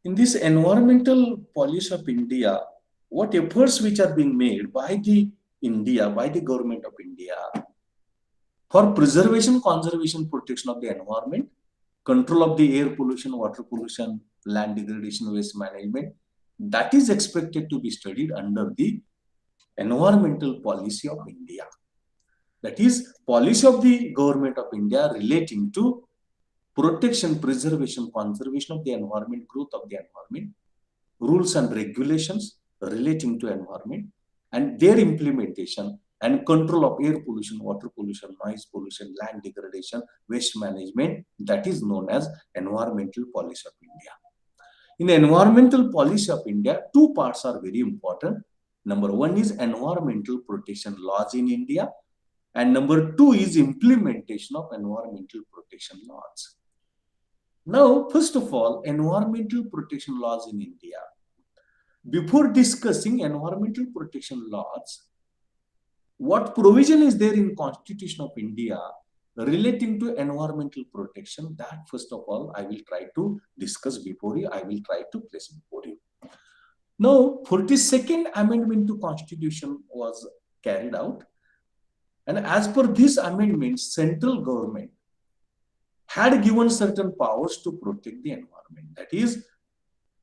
In this environmental policy of India, what efforts which are being made by the government of India for preservation, conservation, protection of the environment, control of the air pollution, water pollution, land degradation, waste management, that is expected to be studied under the environmental policy of India. That is policy of the government of India relating to protection, preservation, conservation of the environment, growth of the environment, rules and regulations relating to environment, and their implementation and control of air pollution, water pollution, noise pollution, land degradation, waste management, that is known as environmental policy of India. In environmental policy of India, two parts are very important. Number one is environmental protection laws in India, and number two is implementation of environmental protection laws. Now, first of all, environmental protection laws in India. Before discussing environmental protection laws, what provision is there in Constitution of India relating to environmental protection? That first of all, I will try to discuss before you. I will try to place before you. Now, 42nd Amendment to Constitution was carried out, and as per this amendment, central government had given certain powers to protect the environment. That is,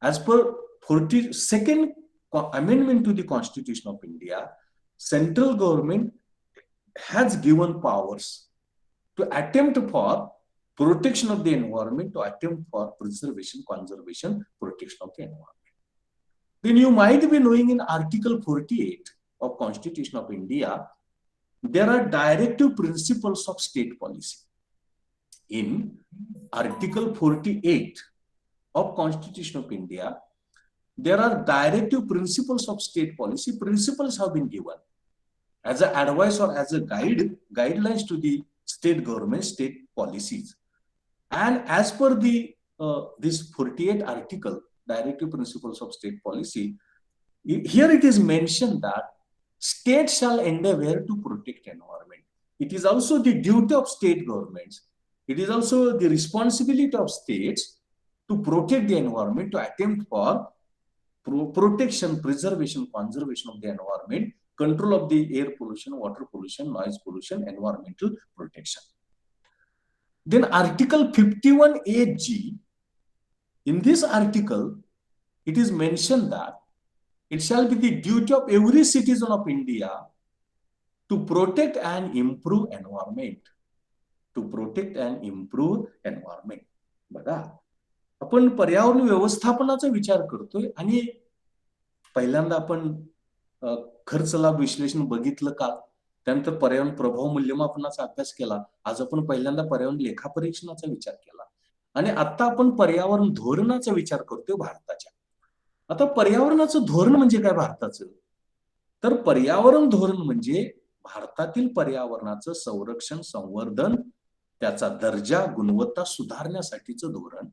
as per 42nd Amendment to the Constitution of India, central government has given powers to attempt for protection of the environment, to attempt for preservation, conservation, protection of the environment. Then you might be knowing in Article 48 of Constitution of India, there are directive principles of state policy. In Article 48 of Constitution of India, there are directive principles of state policy. Principles have been given, as a advice or as a guidelines to the state government, state policies. And as per the this 48 article, Directive Principles of State Policy, here it is mentioned that state shall endeavor to protect environment. It is also the duty of state governments. It is also the responsibility of states to protect the environment, to attempt for protection, preservation, conservation of the environment, control of the air pollution, water pollution, noise pollution, environmental protection. Then Article 51(a)(g), in this article, it is mentioned that it shall be the duty of every citizen of India to protect and improve environment. To protect and improve environment. बघा, आपण पर्यावरण व्यवस्थापनाचा विचार करतोय आणि पहिल्यांदा आपण खर्च लाभ विश्लेषण बघितलं का, त्यानंतर पर्यावरण प्रभाव मूल्यमापनाचा अभ्यास केला, आज आपण पहिल्यांदा पर्यावरण लेखापरीक्षणाचा विचार केला आणि आता आपण पर्यावरण धोरणाचा विचार करतोय भारताच्या. आता पर्यावरणाचं धोरण म्हणजे काय भारताचं, तर पर्यावरण धोरण म्हणजे भारतातील पर्यावरणाचं संरक्षण, संवर्धन, त्याचा दर्जा, गुणवत्ता सुधारण्यासाठीचं धोरण.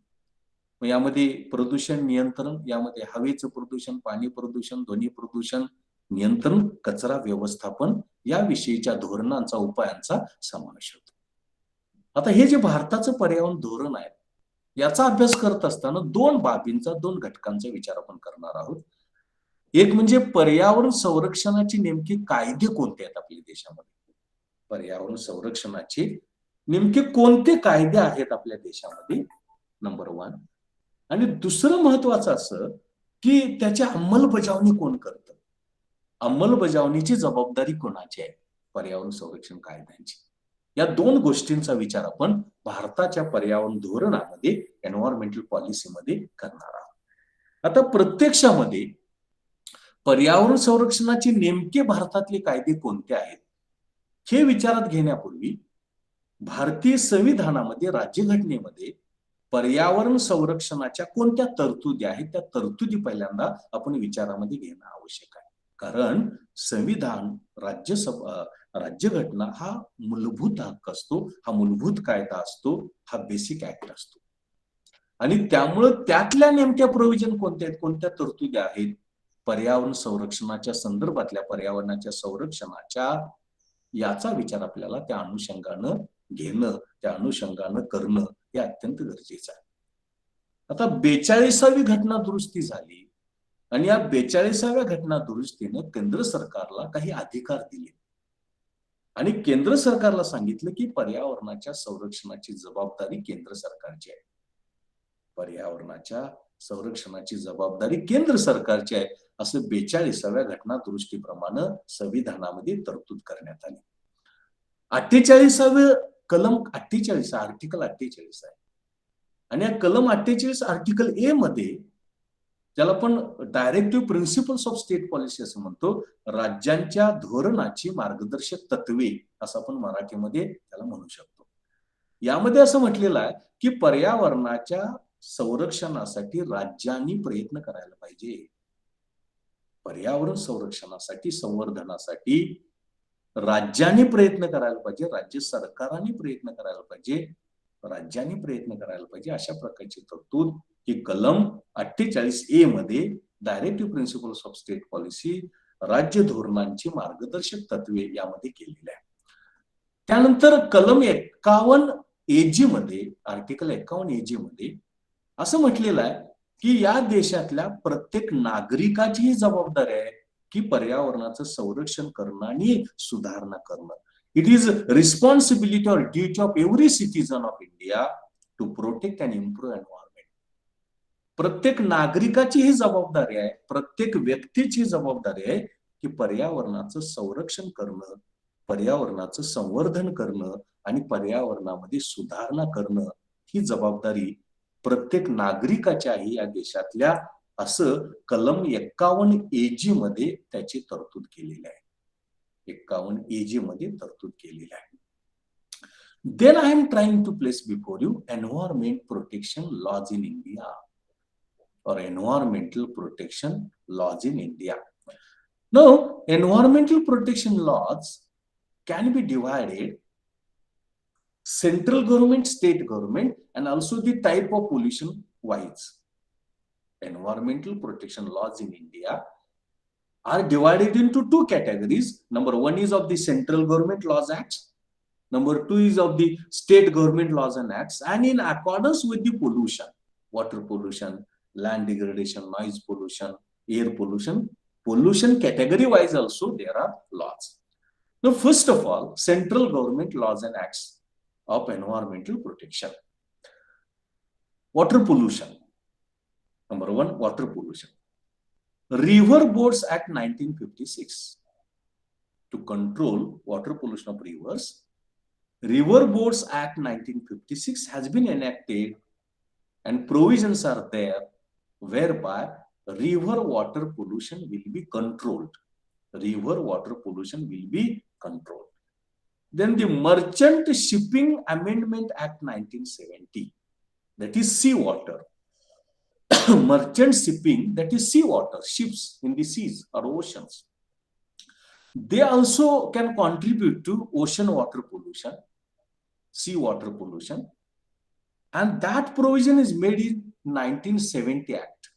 यामध्ये प्रदूषण नियंत्रण, यामध्ये हवेचं प्रदूषण, पाणी प्रदूषण, ध्वनी प्रदूषण नियंत्रण, कचरा व्यवस्थापन याविषयीच्या धोरणांचा, उपायांचा समावेश होतो. आता हे जे भारताचं पर्यावरण धोरण आहे, याचा अभ्यास करत असताना दोन बाबींचा, दोन घटकांचा विचार आपण करणार आहोत. एक म्हणजे पर्यावरण संरक्षणाचे नेमके कायदे कोणते आहेत आपल्या देशामध्ये. पर्यावरण संरक्षणाचे नेमके कोणते कायदे आहेत आपल्या देशामध्ये, नंबर 1. आणि दुसरं महत्वाचं असं की त्याची अंमलबजावणी कोण करतं, अंमलबजावणीची जबाबदारी कोणाची आहे पर्यावरण संरक्षण कायद्यांची. या दोन गोष्टींचा विचार आपण भारताच्या पर्यावरण धोरणामध्ये, एन्व्हायरमेंटल पॉलिसीमध्ये करणार आहोत. आता प्रत्यक्षामध्ये पर्यावरण संरक्षणाचे नेमके भारतातले कायदे कोणते आहेत हे विचारात घेण्यापूर्वी भारतीय संविधानामध्ये, राज्यघटनेमध्ये पर्यावरण संरक्षणाच्या कोणत्या तरतुदी आहेत, त्या तरतुदी पहिल्यांदा आपण विचारामध्ये घेणं आवश्यक आहे. कारण संविधान, राज्यघटना हा मूलभूत हक्क असतो, हा मूलभूत कायदा असतो, हा बेसिक ऍक्ट असतो. आणि त्यामुळे त्यातल्या नेमक्या प्रोव्हिजन कोणत्या आहेत, कोणत्या तरतुदी आहेत पर्यावरण संरक्षणाच्या संदर्भातल्या, पर्यावरणाच्या संरक्षणाच्या, याचा विचार आपल्याला त्या अनुषंगानं घेणं, त्या अनुषंगानं करणं हे अत्यंत गरजेचं आहे. आता 42वी घटना दुरुस्ती झाली आणि या 42व्या घटना दुरुस्तीनं केंद्र सरकारला काही अधिकार दिले आणि केंद्र सरकारला सांगितलं की पर्यावरणाच्या संरक्षणाची जबाबदारी केंद्र सरकारची आहे. पर्यावरणाच्या संरक्षणाची जबाबदारी केंद्र सरकारची आहे असं 42व्या घटना दुरुस्तीप्रमाणे संविधानामध्ये तरतूद करण्यात आली. 48वे कलम 48, आर्टिकल 48 आहे आणि या कलम 48 आर्टिकल ए मध्ये, ज्याला आपण directive principles of state policy असं म्हणतो, राज्यांच्या धोरणाची मार्गदर्शक तत्वे असं आपण मराठीमध्ये त्याला म्हणू शकतो. यामध्ये असं म्हटलेलं आहे की पर्यावरणाच्या संरक्षणासाठी राज्यांनी प्रयत्न करायला पाहिजे. पर्यावरण संरक्षणासाठी, संवर्धनासाठी राज्यांनी प्रयत्न करायला पाहिजे, राज्य सरकारांनी प्रयत्न करायला पाहिजे, राज्यांनी प्रयत्न करायला पाहिजे. अशा प्रकारची तरतूद ही कलम 48A मध्ये directive principles of state policy, राज्य धोरणांची मार्गदर्शक तत्वे यामध्ये केलेली आहे. त्यानंतर कलम 51AG मध्ये, आर्टिकल 51AG मध्ये असं म्हटलेलं आहे की या देशातल्या प्रत्येक नागरिकाची ही जबाबदारी आहे की पर्यावरणाचं संरक्षण करणं आणि सुधारणा करणं. It is responsibility or duty of every citizen of India to protect and improve environment. प्रत्येक नागरिकाची ही जबाबदारी आहे, प्रत्येक व्यक्तीची जबाबदारी आहे की पर्यावरणाचं संरक्षण करणं, पर्यावरणाचं संवर्धन करणं आणि पर्यावरणामध्ये सुधारणा करणं ही जबाबदारी प्रत्येक नागरिकाची आहे या देशातल्या, असं कलम 51AG मध्ये त्याची तरतूद केलेली आहे. 51AG मध्ये तरतूद केलेली आहे. Then I am trying to place before you environment protection laws in India or environmental protection laws in India. Now, environmental protection laws can be divided central government, state government, and also the type of pollution wise. Environmental protection laws in India are divided into two categories. Number one is of the central government laws acts. Number two is of the state government laws and acts, and in accordance with the pollution, water pollution, land degradation, noise pollution, air pollution, pollution category wise also there are laws. Now, first of all, central government laws and acts of environmental protection. Water pollution. Number one, water pollution. River Boards Act 1956 to control water pollution of rivers. River Boards Act 1956 has been enacted and provisions are there whereby river water pollution will be controlled. River water pollution will be controlled. Then the Merchant Shipping Amendment Act 1970, that is seawater. Merchant shipping, that is seawater, ships in the seas or oceans. They also can contribute to ocean water pollution, seawater pollution, and that provision is made in 1970 Act.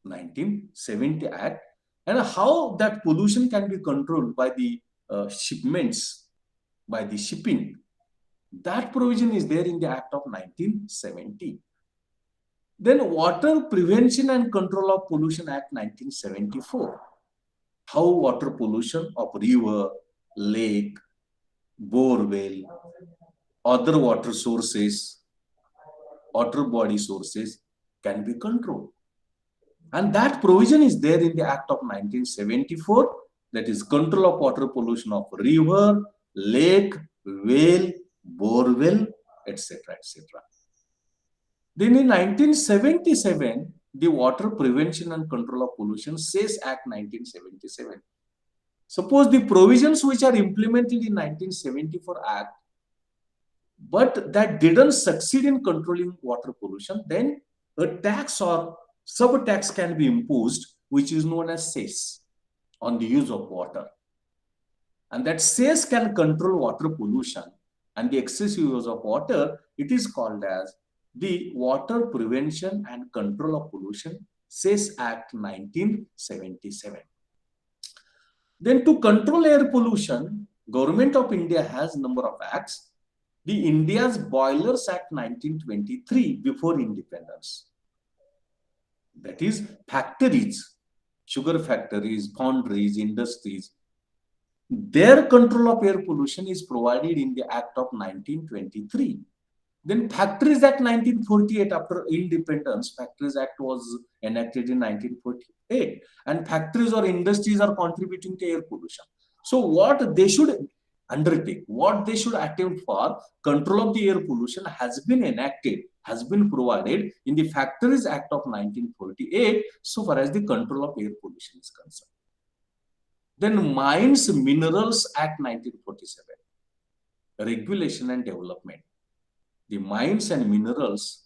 1970 Act, and how that pollution can be controlled by the shipments, by the shipping. That provision is there in the Act of 1970. Then Water Prevention and Control of Pollution Act 1974. How water pollution of river, lake, borewell, other water sources, water body sources can be controlled. And that provision is there in the Act of 1974, that is control of water pollution of river, lake, well, borewell, etc., etc. Then in 1977, the Water Prevention and Control of Pollution SACE Act 1977. Suppose the provisions which are implemented in 1974 Act, but that didn't succeed in controlling water pollution, then a tax or sub-tax can be imposed, which is known as SACE, on the use of water. And that SACE can control water pollution and the excessive use of water. It is called as the Water Prevention and Control of Pollution SACE Act 1977. Then to control air pollution, Government of India has number of acts. The India's Boilers Act 1923 before independence. That is factories, sugar factories, foundries, industries. Their control of air pollution is provided in the Act of 1923. Then Factories Act 1948, after independence, Factories Act was enacted in 1948. And factories or industries are contributing to air pollution. So what they should undertake, what they should attempt for control of the air pollution has been enacted, has been provided in the Factories Act of 1948, so far as the control of air pollution is concerned. Then Mines Minerals Act 1947, Regulation and Development. The Mines and Minerals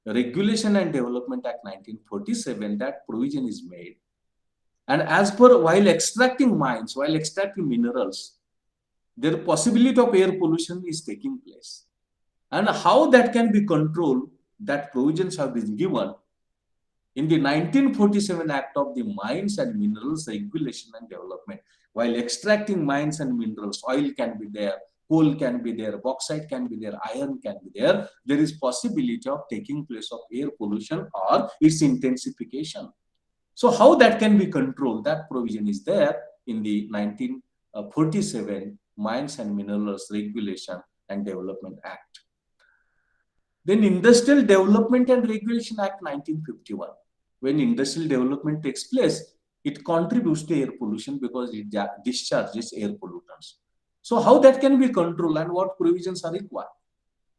Regulation and Development Act 1947, that provision is made. And as per, while extracting mines, while extracting minerals, the possibility of air pollution is taking place. And how that can be controlled, that provisions have been given in the 1947 Act of the Mines and Minerals Regulation and Development. While extracting mines and minerals, oil can be there, coal can be there, bauxite can be there, iron can be there, there is possibility of taking place of air pollution or its intensification. So how that can be controlled, that provision is there in the 1947 Mines and Minerals Regulation and Development Act. Then Industrial Development and Regulation Act 1951. When industrial development takes place, it contributes to air pollution because it discharges air pollutants. So how that can be controlled and what provisions are required?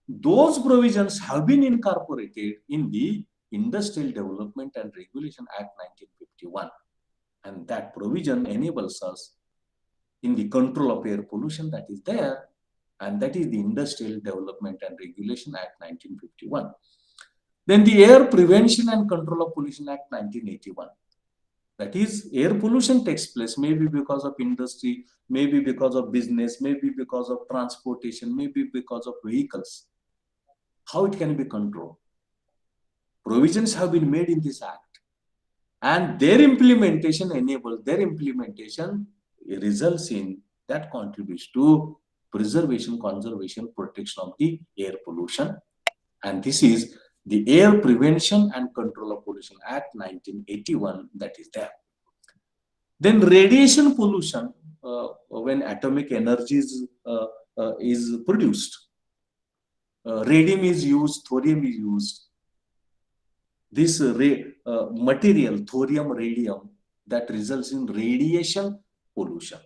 Those provisions have been incorporated in the Industrial Development and Regulation Act 1951. And that provision enables us in the control of air pollution that is there, and that is the Industrial Development and Regulation Act 1951. Then the Air Prevention and Control of Pollution Act 1981. That is, air pollution takes place maybe because of industry, maybe because of business, maybe because of transportation, maybe because of vehicles. How it can be controlled? Provisions have been made in this act, and their implementation results in that contributes to preservation, conservation, protection of the air pollution. And this is the Air Prevention and Control of Pollution Act 1981 that is there. Then radiation pollution, when atomic energy is produced, radium is used, thorium is used. This material, thorium, radium, that results in radiation pollution.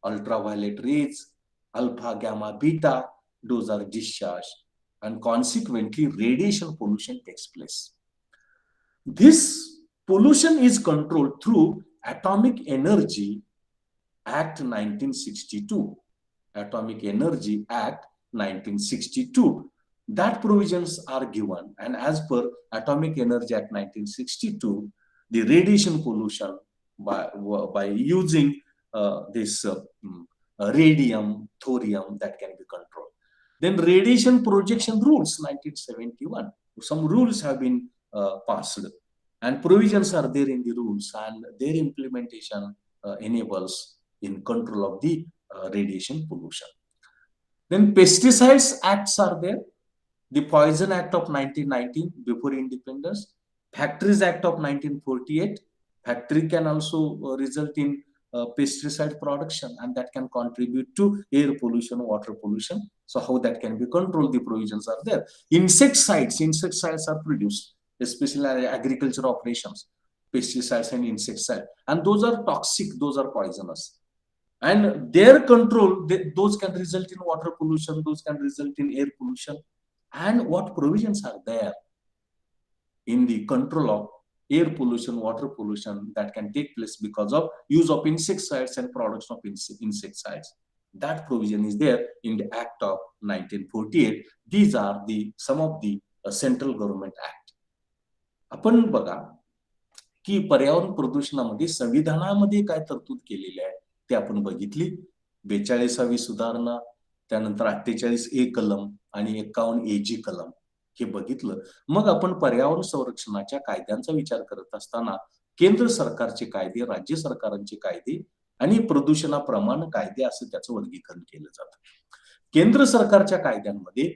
Ultraviolet rays, alpha, gamma, beta, those are discharged, and consequently radiation pollution takes place. This pollution is controlled through Atomic Energy Act 1962. Atomic Energy Act 1962. That provisions are given, and as per Atomic Energy Act 1962, the radiation pollution by using this radium, thorium, that can be controlled. Then Radiation Projection Rules 1971. Some rules have been passed, and provisions are there in the rules, and their implementation enables in control of the radiation pollution. Then Pesticides Acts are there. The Poison Act of 1919, before independence. Factories Act of 1948. Factory can also result in pesticide production, and that can contribute to air pollution, water pollution. So how that can be controlled? The provisions are there. Insecticides are produced, especially agriculture operations, pesticides and insecticides, and those are toxic, those are poisonous. And their control, those can result in water pollution, those can result in air pollution. And what provisions are there in the control of air pollution, water pollution that can take place because of use of insecticides and production of insecticides? That provision is there in the Act of 1948. These are some of the Central Government Act. आपण बघा की पर्यावरण प्रदूषणामध्ये संविधानामध्ये काय तरतूद केलेली आहे ते आपण बघितली. 42वी सुधारणा, त्यानंतर 48A कलम आणि 51AG कलम हे बघितलं. मग आपण पर्यावरण संरक्षणाच्या कायद्यांचा विचार करत असताना केंद्र सरकारचे कायदे, राज्य सरकारांचे कायदे आणि प्रदूषणाप्रमाण कायदे असं त्याचं वर्गीकरण केलं जातं. केंद्र सरकारच्या कायद्यांमध्ये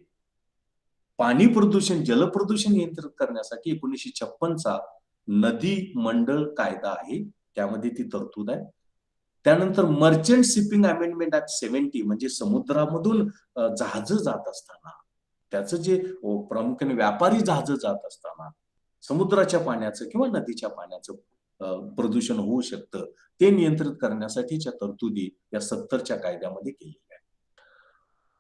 पाणी प्रदूषण, जलप्रदूषण नियंत्रित करण्यासाठी 1956चा नदी मंडळ कायदा आहे, त्यामध्ये ती तरतूद आहे. त्यानंतर मर्चंट शिपिंग अमेंडमेंट ऍक्ट 70, म्हणजे समुद्रामधून जहाज जात असताना त्याचं जे प्रामुख्याने व्यापारी जहाज जात असताना समुद्राच्या पाण्याचं किंवा नदीच्या पाण्याचं प्रदूषण होऊ शकतं, ते नियंत्रित करण्यासाठीच्या तरतुदी या 70च्या कायद्यामध्ये केलेल्या आहेत.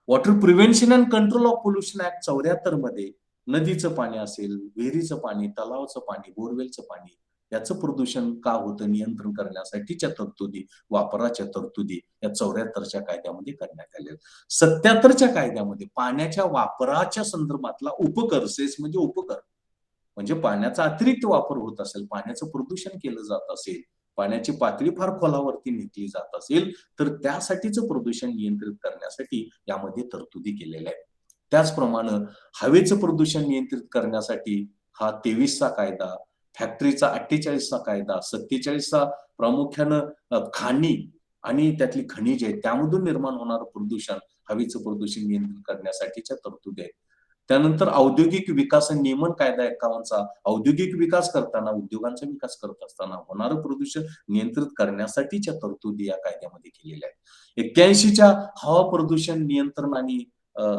Water prevention and control of pollution act 74 मध्ये नदीचं पाणी असेल, विहिरीचं पाणी, तलावाचं पाणी, बोरवेलचं पाणी याचं प्रदूषण का होतं नियंत्रण करण्यासाठीच्या तरतुदी, वापराच्या तरतुदी या 74च्या कायद्यामध्ये करण्यात आल्या. 77च्या कायद्यामध्ये पाण्याच्या वापराच्या संदर्भातला उपकर, सेस म्हणजे उपकर, म्हणजे पाण्याचा अतिरिक्त वापर होत असेल, पाण्याचं प्रदूषण केलं जात असेल, पाण्याची पातळी फार खोलावरती नेली जात असेल, तर त्यासाठीचं प्रदूषण नियंत्रित करण्यासाठी यामध्ये तरतुदी केलेल्या आहेत. त्याचप्रमाणे हवेचं प्रदूषण नियंत्रित करण्यासाठी हा 23चा कायदा, फॅक्टरीचा 48चा कायदा, 47चा प्रामुख्यानं खाणी आणि त्यातली खनिज आहे त्यामधून निर्माण होणारं प्रदूषण, हवेचं प्रदूषण नियंत्रित करण्यासाठीच्या तरतुदी आहेत. त्यानंतर औद्योगिक विकास आणि नियमन कायदा 51चा औद्योगिक विकास करताना, उद्योगांचा विकास करत असताना होणारं प्रदूषण नियंत्रित करण्यासाठीच्या तरतुदी या कायद्यामध्ये केलेल्या आहेत. 81च्या हवा प्रदूषण नियंत्रण आणि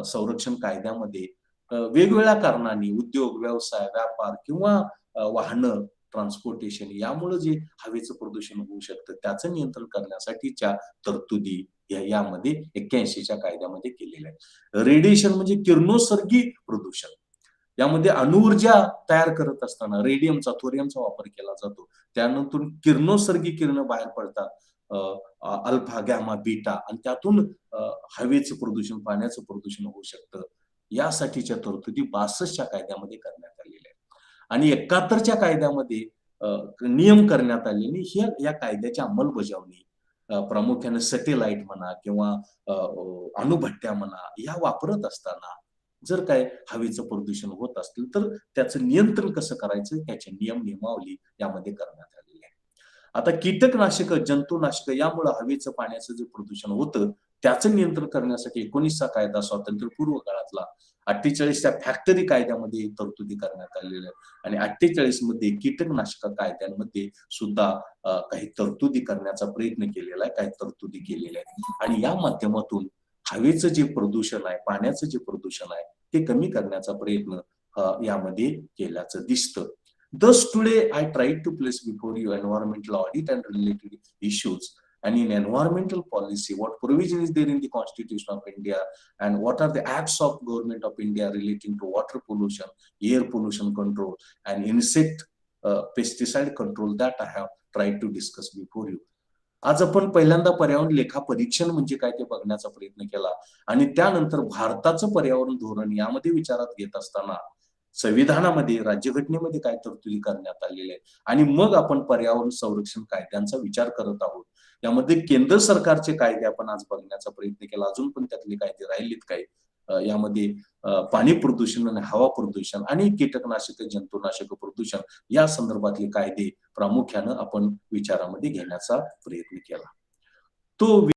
संरक्षण कायद्यामध्ये वेगवेगळ्या कारणांनी उद्योग, व्यवसाय, व्यापार किंवा वाहनं, ट्रान्सपोर्टेशन यामुळे जे हवेचं प्रदूषण होऊ शकतं त्याचं नियंत्रण करण्यासाठीच्या तरतुदी यामध्ये 81च्या कायद्यामध्ये केलेल्या आहेत. रेडिएशन म्हणजे किरणोत्सर्गी प्रदूषण, यामध्ये अणुऊर्जा तयार करत असताना रेडियमचा, थोरियमचा वापर केला जातो. त्यानंतर किरणोत्सर्गी किरण बाहेर पडतात, अल्फा, गॅमा, बीटा, आणि त्यातून हवेचं प्रदूषण, पाण्याचं प्रदूषण होऊ शकतं. यासाठीच्या तरतुदी 62च्या कायद्यामध्ये करण्यात आलेल्या आहेत. आणि 71च्या कायद्यामध्ये नियम करण्यात आलेले या कायद्याची अंमलबजावणी प्रामुख्याने सॅटेलाइट म्हणा किंवा अणुभट्ट्या म्हणा या वापरत असताना जर काय हवेचं प्रदूषण होत असतील तर त्याचं नियंत्रण कसं करायचं त्याचे नियमावली यामध्ये करण्यात आलेली आहे. आता कीटकनाशक जंतुनाशक यामुळे हवेचं पाण्याचं जे प्रदूषण होतं त्याचं नियंत्रण करण्यासाठी 19चा कायदा स्वातंत्र्यपूर्व काळातला 48च्या फॅक्टरी कायद्यामध्ये तरतुदी करण्यात आलेल्या आणि 48 मध्ये कीटकनाशक कायद्यांमध्ये सुद्धा काही तरतुदी करण्याचा प्रयत्न केलेला आहे, काही तरतुदी केलेल्या आहेत आणि या माध्यमातून हवेचं जे प्रदूषण आहे पाण्याचं जे प्रदूषण आहे ते कमी करण्याचा प्रयत्न यामध्ये केल्याचं दिसतं. Thus today I tried to place before you environmental audit and related issues and in environmental policy what provision is there in the Constitution of India and what are the acts of Government of India relating to water pollution, air pollution control and insect pesticide control that I have tried to discuss before you. आज आपण पहिल्यांदा पर्यावरण लेखा परीक्षण म्हणजे काय ते बघण्याचा प्रयत्न केला आणि त्यानंतर भारताचं पर्यावरण धोरण यामध्ये विचारात घेत असताना संविधानामध्ये राज्यघटनेमध्ये काय तरतुदी करण्यात आलेल्या आहेत आणि मग आपण पर्यावरण संरक्षण कायद्यांचा विचार करत आहोत. यामध्ये केंद्र सरकारचे कायदे आपण आज बघण्याचा प्रयत्न केला, अजून पण त्यातले कायदे राहिलेत काय यामध्ये पाणी प्रदूषण आणि हवा प्रदूषण आणि कीटकनाशक जंतुनाशक प्रदूषण या संदर्भातले कायदे प्रामुख्यानं आपण विचारामध्ये घेण्याचा प्रयत्न केला. तो